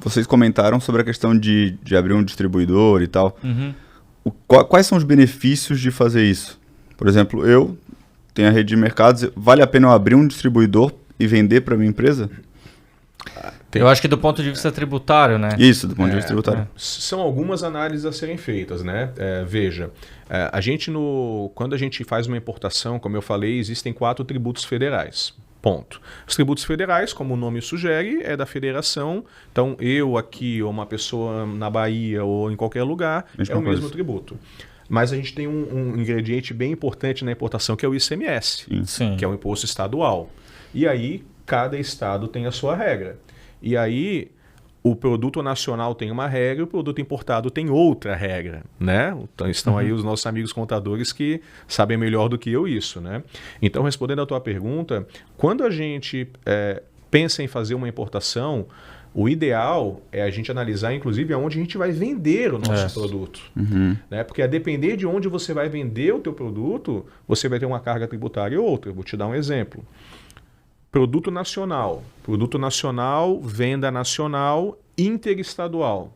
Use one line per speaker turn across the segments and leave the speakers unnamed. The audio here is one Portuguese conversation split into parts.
vocês comentaram sobre a questão de abrir um distribuidor e tal.
Uhum.
Quais são os benefícios de fazer isso? Por exemplo, eu tenho a rede de mercados, vale a pena eu abrir um distribuidor e vender para minha empresa?
Eu acho que do ponto de vista tributário, né?
Isso, do ponto de vista tributário.
São algumas análises a serem feitas, né? Veja, quando a gente faz uma importação, como eu falei, existem 4 tributos federais. Ponto. Os tributos federais, como o nome sugere, é da federação. Então, eu aqui, ou uma pessoa na Bahia, ou em qualquer lugar, é o mesmo tributo. Mas a gente tem um ingrediente bem importante na importação, que é o ICMS,
Sim.
que é o imposto estadual. E aí, cada estado tem a sua regra. E aí, o produto nacional tem uma regra e o produto importado tem outra regra, né? Então, estão aí os nossos amigos contadores que sabem melhor do que eu isso, né? Então, respondendo à tua pergunta, quando a gente pensa em fazer uma importação, o ideal é a gente analisar, inclusive, aonde a gente vai vender o nosso produto. Né? Porque a depender de onde você vai vender o teu produto, você vai ter uma carga tributária ou outra. Eu vou te dar um exemplo. Produto nacional, venda nacional, interestadual.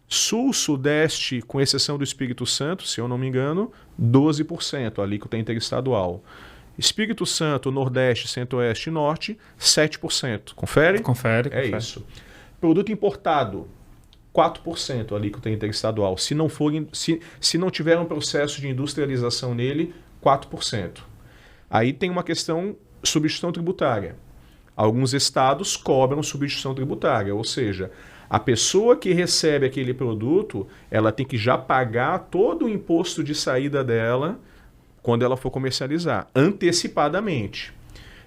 Sul, Sudeste, com exceção do Espírito Santo, se eu não me engano, 12%, a alíquota interestadual. Espírito Santo, Nordeste, Centro-Oeste e Norte, 7%. Confere?
Confere.
Isso. Produto importado, 4% a alíquota interestadual. Se não tiver um processo de industrialização nele, 4%. Aí tem uma questão substituição tributária. Alguns estados cobram substituição tributária, ou seja, a pessoa que recebe aquele produto, ela tem que já pagar todo o imposto de saída dela quando ela for comercializar, antecipadamente.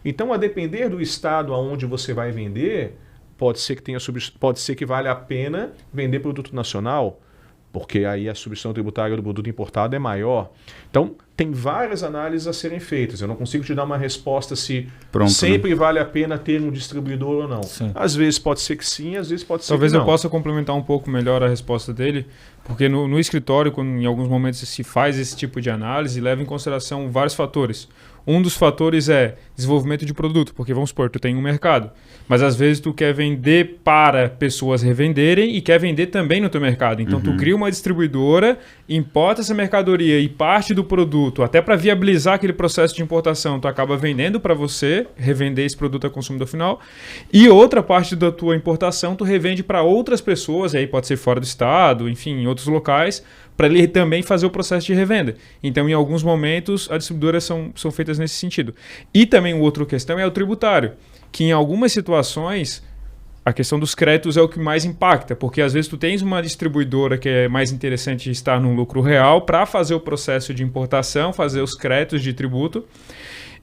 Então, a depender do estado aonde você vai vender, pode ser que valha a pena vender produto nacional, porque aí a substituição tributária do produto importado é maior. Então, tem várias análises a serem feitas. Eu não consigo te dar uma resposta se sempre vale a pena ter um distribuidor ou não.
Sim.
Às vezes pode ser que sim, às vezes pode ser
Talvez
que não.
eu possa complementar um pouco melhor a resposta dele, porque no escritório, quando em alguns momentos se faz esse tipo de análise, leva em consideração vários fatores. Um dos fatores é desenvolvimento de produto, porque vamos supor, tu tem um mercado, mas às vezes tu quer vender para pessoas revenderem e quer vender também no teu mercado. Então tu cria uma distribuidora, importa essa mercadoria e parte do produto, até para viabilizar aquele processo de importação, tu acaba vendendo para você, revender esse produto ao consumidor final, e outra parte da tua importação tu revende para outras pessoas, e aí pode ser fora do estado, enfim, em outros locais, para ele também fazer o processo de revenda. Então, em alguns momentos, as distribuidoras são feitas nesse sentido. E também outra questão é o tributário, que em algumas situações a questão dos créditos é o que mais impacta, porque às vezes tu tens uma distribuidora que é mais interessante estar no lucro real para fazer o processo de importação, fazer os créditos de tributo.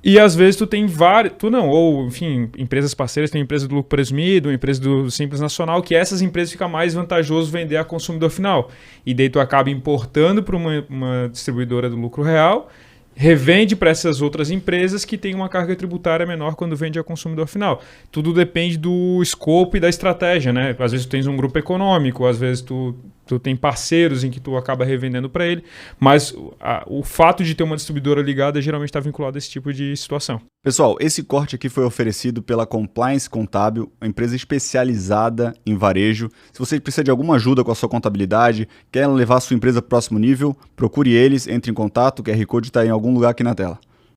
E às vezes tu tem vários, ou enfim, empresas parceiras, tem empresa do lucro presumido, empresa do Simples Nacional, que essas empresas fica mais vantajoso vender a consumidor final. E daí tu acaba importando para uma distribuidora do lucro real, revende para essas outras empresas que têm uma carga tributária menor quando vende a consumidor final. Tudo depende do escopo e da estratégia, né? Às vezes tu tens um grupo econômico, às vezes tu tem parceiros em que tu acaba revendendo para ele, mas o fato de ter uma distribuidora ligada geralmente está vinculado a esse tipo de situação.
Pessoal, esse corte aqui foi oferecido pela Compliance Contábil, uma empresa especializada em varejo. Se você precisa de alguma ajuda com a sua contabilidade, quer levar a sua empresa para o próximo nível, procure eles, entre em contato, o QR Code está em algum lugar aqui na tela.